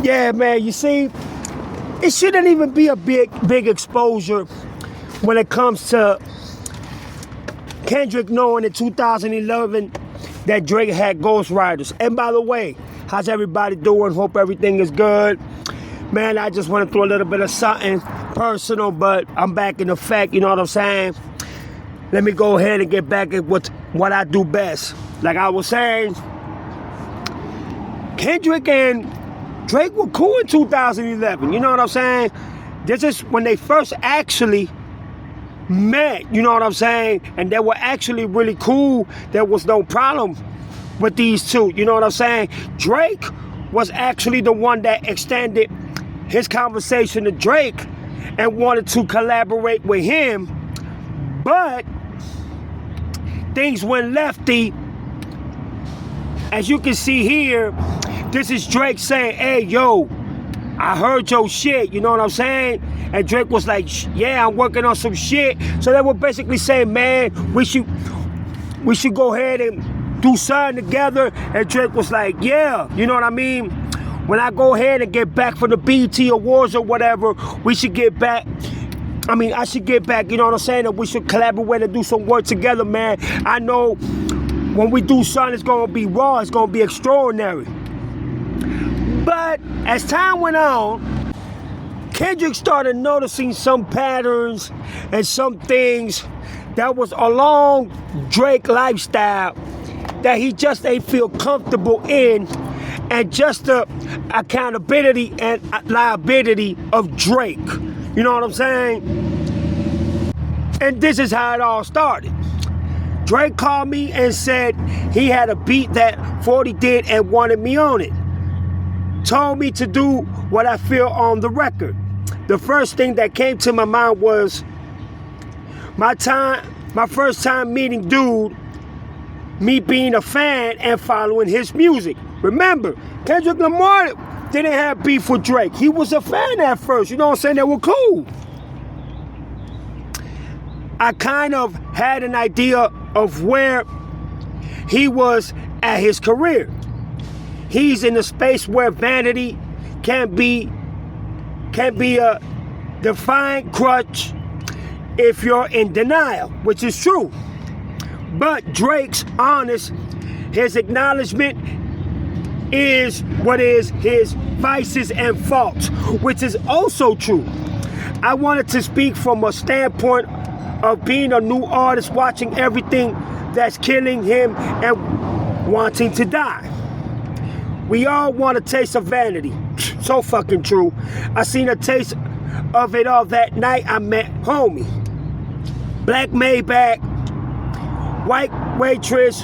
Yeah, man, you see, it shouldn't even be a big exposure when it comes to Kendrick knowing in 2011 that Drake had Ghostwriters. And by the way, how's everybody doing? Hope everything is good. Man, I just want to throw a little bit of something personal, but I'm back in effect, you know what I'm saying? Let me go ahead and get back at what I do best. Like I was saying, Kendrick and Drake were cool in 2011, you know what I'm saying? This is when they first actually met, you know what I'm saying? And they were actually really cool. There was no problem with these two, you know what I'm saying? Drake was actually the one that extended his conversation to Drake and wanted to collaborate with him, but things went lefty. As you can see here, this is Drake saying, hey, yo, I heard your shit, you know what I'm saying? And Drake was like, yeah, I'm working on some shit. So they were basically saying, man, we should go ahead and do something together. And Drake was like, yeah, you know what I mean? When I go ahead and get back from the BET Awards or whatever, we should get back. I should get back, you know what I'm saying? And we should collaborate and do some work together, man. I know when we do something, it's gonna be raw, it's gonna be extraordinary. But as time went on, Kendrick started noticing some patterns and some things that was along Drake lifestyle that he just ain't feel comfortable in, and just the accountability and liability of Drake. You know what I'm saying? And this is how it all started. Drake called me and said he had a beat that 40 did and wanted me on it. Told me to do what I feel on the record. The first thing that came to my mind was my first time meeting dude, me being a fan and following his music. Remember, Kendrick Lamar didn't have beef with Drake. He was a fan at first, you know what I'm saying? They were cool. I kind of had an idea of where he was at his career. He's in a space where vanity can be a defiant crutch if you're in denial, which is true. But Drake's honest, his acknowledgement is what is his vices and faults, which is also true. I wanted to speak from a standpoint of being a new artist, watching everything that's killing him and wanting to die. We all want a taste of vanity. So fucking true. I seen a taste of it all that night I met homie. Black Maybach, white waitress,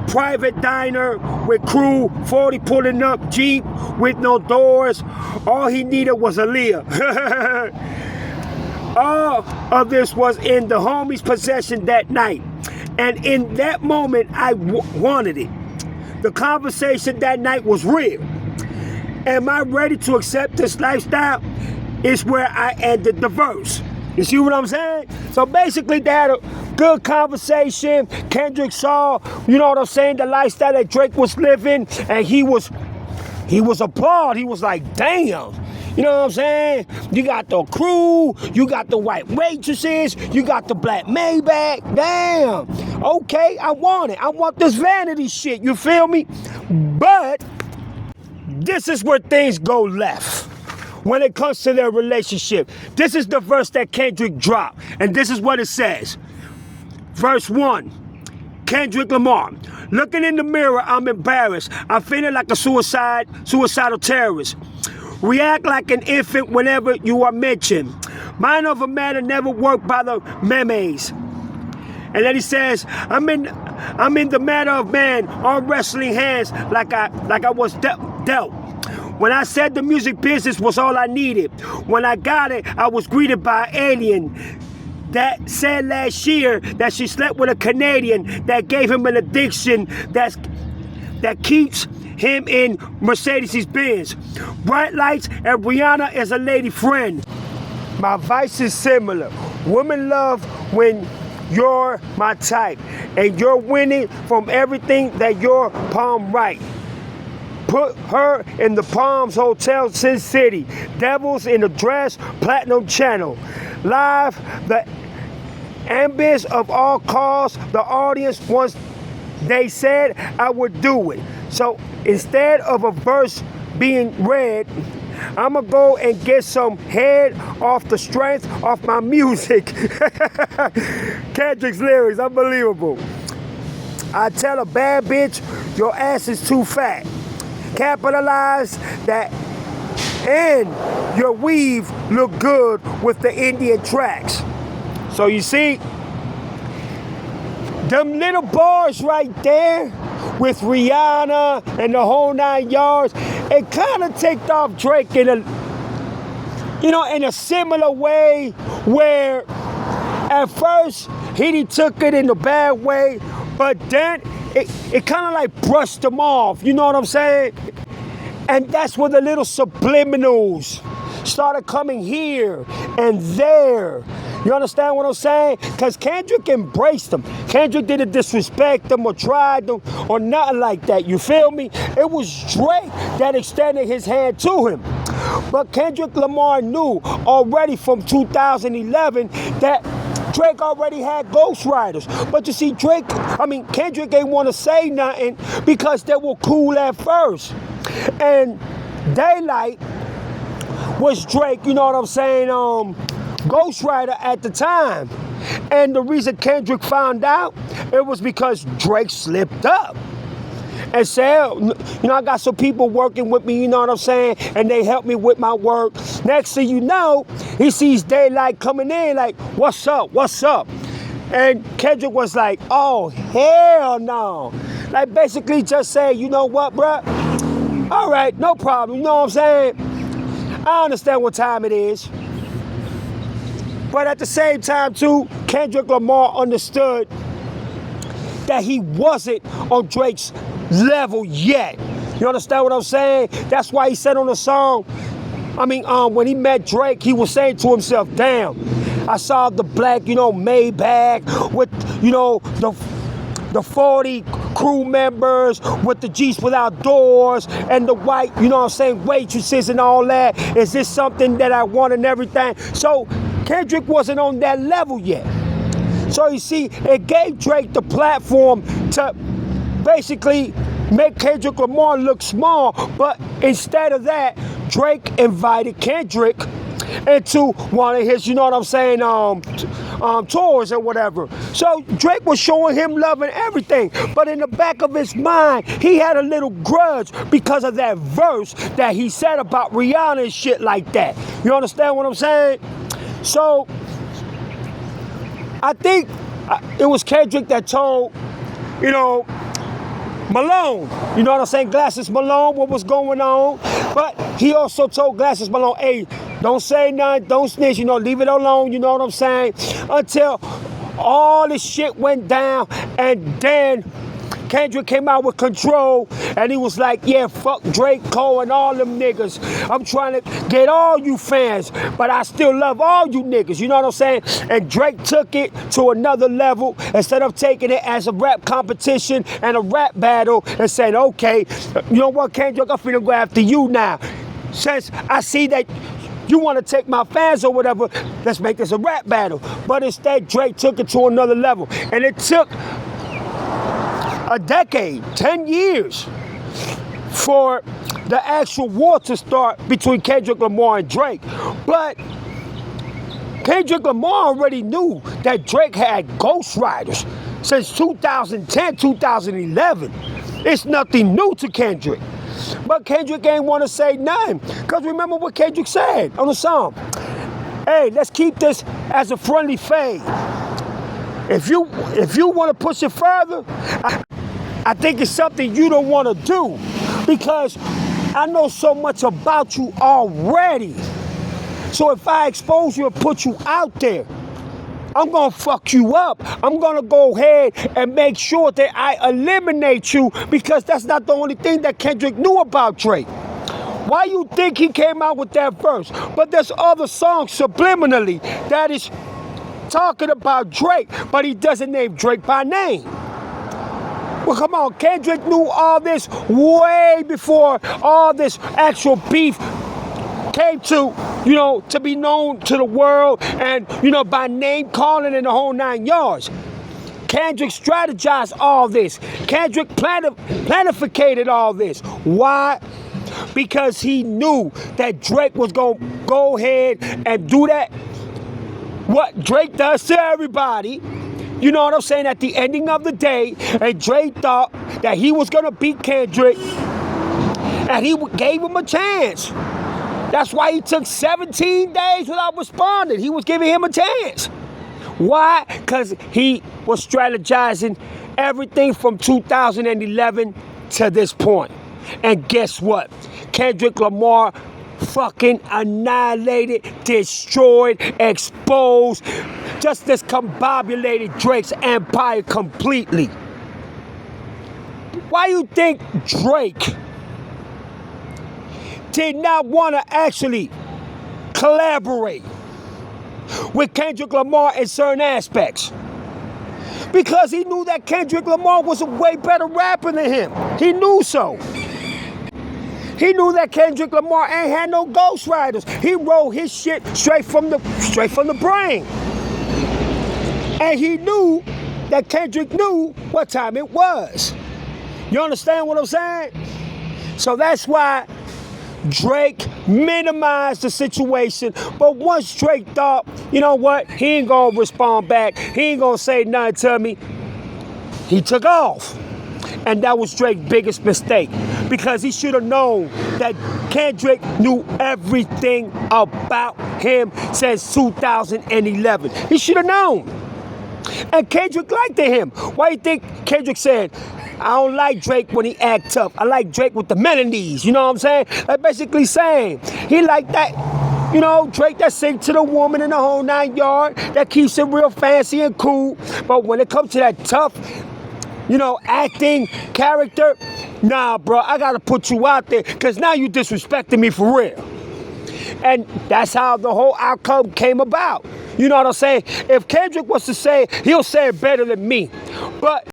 private diner with crew, 40 pulling up, Jeep with no doors. All he needed was a Leah. All of this was in the homie's possession that night. And in that moment, I wanted it. The conversation that night was real. Am I ready to accept this lifestyle? Is where I ended the verse. You see what I'm saying? So basically, they had a good conversation. Kendrick saw, you know what I'm saying, the lifestyle that Drake was living, and he was applauded. He was like, damn. You know what I'm saying? You got the crew, you got the white waitresses, you got the black Maybach. Damn. Okay, I want it. I want this vanity shit. You feel me? But this is where things go left when it comes to their relationship. This is the verse that Kendrick dropped, and this is what it says. Verse 1, Kendrick Lamar. Looking in the mirror, I'm embarrassed. I'm feeling like a suicidal terrorist. React like an infant whenever you are mentioned. Mind over matter never worked by the memes. And then he says, I'm in the matter of man, arm wrestling hands like I was dealt. When I said the music business was all I needed, when I got it, I was greeted by an alien that said last year that she slept with a Canadian that gave him an addiction that keeps him in Mercedes Benz. Bright lights and Rihanna is a lady friend. My vice is similar. Women love when you're my type and you're winning from everything that you're palm right. Put her in the Palms Hotel, Sin City. Devils in the Dress, Platinum Channel. Live, the ambience of all cars, the audience once they said I would do it. So instead of a verse being read, I'ma go and get some head off the strength of my music. Kendrick's lyrics, unbelievable. I tell a bad bitch, your ass is too fat. Capitalize that, and your weave look good with the Indian tracks. So you see, them little bars right there with Rihanna and the whole 9 yards, it kind of ticked off Drake in a similar way, where at first he took it in a bad way, but then it kind of like brushed him off, you know what I'm saying? And that's where the little subliminals started coming here and there. You understand what I'm saying? Because Kendrick embraced them. Kendrick didn't disrespect them or tried them or nothing like that. You feel me? It was Drake that extended his hand to him. But Kendrick Lamar knew already from 2011 that Drake already had Ghostwriters. But you see, Kendrick ain't want to say nothing because they were cool at first. And Daylight was Drake, you know what I'm saying, ghostwriter at the time. And the reason Kendrick found out, it was because Drake slipped up and said, I got some people working with me, you know what I'm saying, and they help me with my work. Next thing you know, he sees Daylight coming in like, what's up? And Kendrick was like, oh, hell no. Like basically just say, you know what, bruh? All right, no problem, you know what I'm saying? I understand what time it is. But at the same time, too, Kendrick Lamar understood that he wasn't on Drake's level yet. You understand what I'm saying? That's why he said on the song, when he met Drake, he was saying to himself, damn, I saw the black, Maybach with, the 40 crew members with the Jeeps without doors and the white, waitresses and all that. Is this something that I want and everything? So Kendrick wasn't on that level yet. So you see, it gave Drake the platform to basically make Kendrick Lamar look small, but instead of that, Drake invited Kendrick into one of his, tours or whatever. So Drake was showing him love and everything, but in the back of his mind, he had a little grudge because of that verse that he said about Rihanna and shit like that. You understand what I'm saying? So I think it was Kendrick that told, Malone, you know what I'm saying, Glasses Malone, what was going on. But he also told Glasses Malone, hey, don't say nothing, don't snitch, leave it alone, you know what I'm saying, until all this shit went down. And then Kendrick came out with Control, and he was like, yeah, fuck Drake, Cole, and all them niggas. I'm trying to get all you fans, but I still love all you niggas, you know what I'm saying? And Drake took it to another level. Instead of taking it as a rap competition and a rap battle and saying, okay, you know what, Kendrick, I'm finna go after you now. Since I see that you want to take my fans or whatever, let's make this a rap battle. But instead, Drake took it to another level. And it took a decade, 10 years, for the actual war to start between Kendrick Lamar and Drake. But Kendrick Lamar already knew that Drake had Ghostwriters since 2010, 2011. It's nothing new to Kendrick. But Kendrick ain't want to say nothing. Because remember what Kendrick said on the song. Hey, let's keep this as a friendly fade. If you want to push it further, I think it's something you don't want to do, because I know so much about you already. So if I expose you and put you out there, I'm going to fuck you up. I'm going to go ahead and make sure that I eliminate you, because that's not the only thing that Kendrick knew about Drake. Why you think he came out with that verse? But there's other songs subliminally that is talking about Drake, but he doesn't name Drake by name. Well, come on, Kendrick knew all this way before all this actual beef came to be known to the world and, by name calling and the whole 9 yards. Kendrick strategized all this. Kendrick planificated all this. Why? Because he knew that Drake was going to go ahead and do that. What Drake does to everybody. You know what I'm saying? At the ending of the day, and Drake thought that he was going to beat Kendrick, and he gave him a chance. That's why he took 17 days without responding. He was giving him a chance. Why? Because he was strategizing everything from 2011 to this point. And guess what? Kendrick Lamar fucking annihilated, destroyed, exposed, just discombobulated Drake's empire completely. Why you think Drake did not want to actually collaborate with Kendrick Lamar in certain aspects? Because he knew that Kendrick Lamar was a way better rapper than him. He knew so. He knew that Kendrick Lamar ain't had no ghostwriters. He wrote his shit straight from the brain. And he knew that Kendrick knew what time it was. You understand what I'm saying? So that's why Drake minimized the situation. But once Drake thought, you know what, he ain't gonna respond back, he ain't gonna say nothing to me, he took off. And that was Drake's biggest mistake, because he should have known that Kendrick knew everything about him since 2011. He should have known. And Kendrick liked him. Why do you think Kendrick said, I don't like Drake when he act tough. I like Drake with the melodies. You know what I'm saying? That's basically saying he liked that, Drake that sing to the woman in the whole 9 yards, that keeps it real fancy and cool. But when it comes to that tough, acting, character, nah, bro, I gotta put you out there, because now you disrespecting me for real. And that's how the whole outcome came about. You know what I'm saying? If Kendrick was to say, he'll say it better than me. But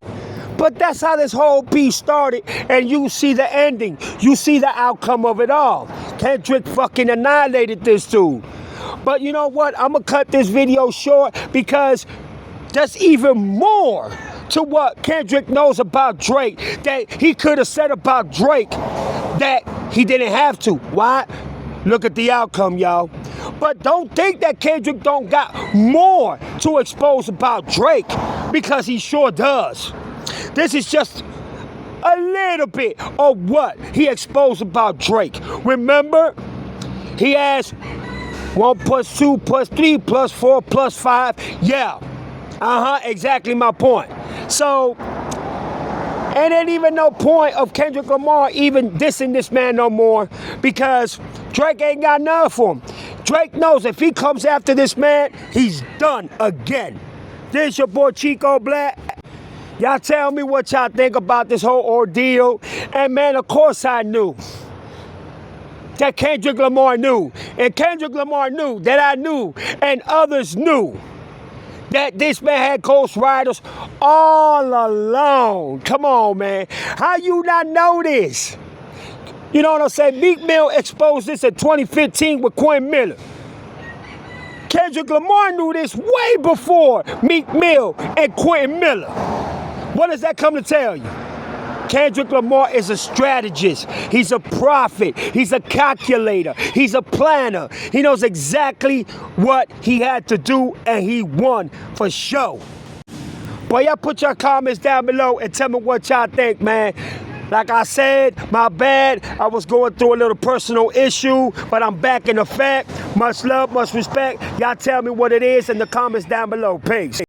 that's how this whole piece started, and you see the ending. You see the outcome of it all. Kendrick fucking annihilated this dude. But you know what? I'm gonna cut this video short, because there's even more to what Kendrick knows about Drake that he could have said about Drake that he didn't have to. Why? Look at the outcome, y'all. But don't think that Kendrick don't got more to expose about Drake, because he sure does. This is just a little bit of what he exposed about Drake. Remember, he has 1 + 2 + 3 + 4 + 5. Yeah. Exactly my point. So, and ain't even no point of Kendrick Lamar even dissing this man no more, because Drake ain't got nothing for him. Drake knows if he comes after this man, he's done again. This your boy Chico Black. Y'all tell me what y'all think about this whole ordeal. And man, of course I knew that Kendrick Lamar knew. And Kendrick Lamar knew that I knew, and others knew, that this man had ghostwriters all along. Come on, man. How you not know this? You know what I'm saying? Meek Mill exposed this in 2015 with Quentin Miller. Kendrick Lamar knew this way before Meek Mill and Quentin Miller. What does that come to tell you? Kendrick Lamar is a strategist. He's a prophet. He's a calculator. He's a planner. He knows exactly what he had to do, and he won for sure. Boy, y'all put your comments down below and tell me what y'all think, man. Like I said, my bad. I was going through a little personal issue, but I'm back in effect. Much love, much respect. Y'all tell me what it is in the comments down below. Peace.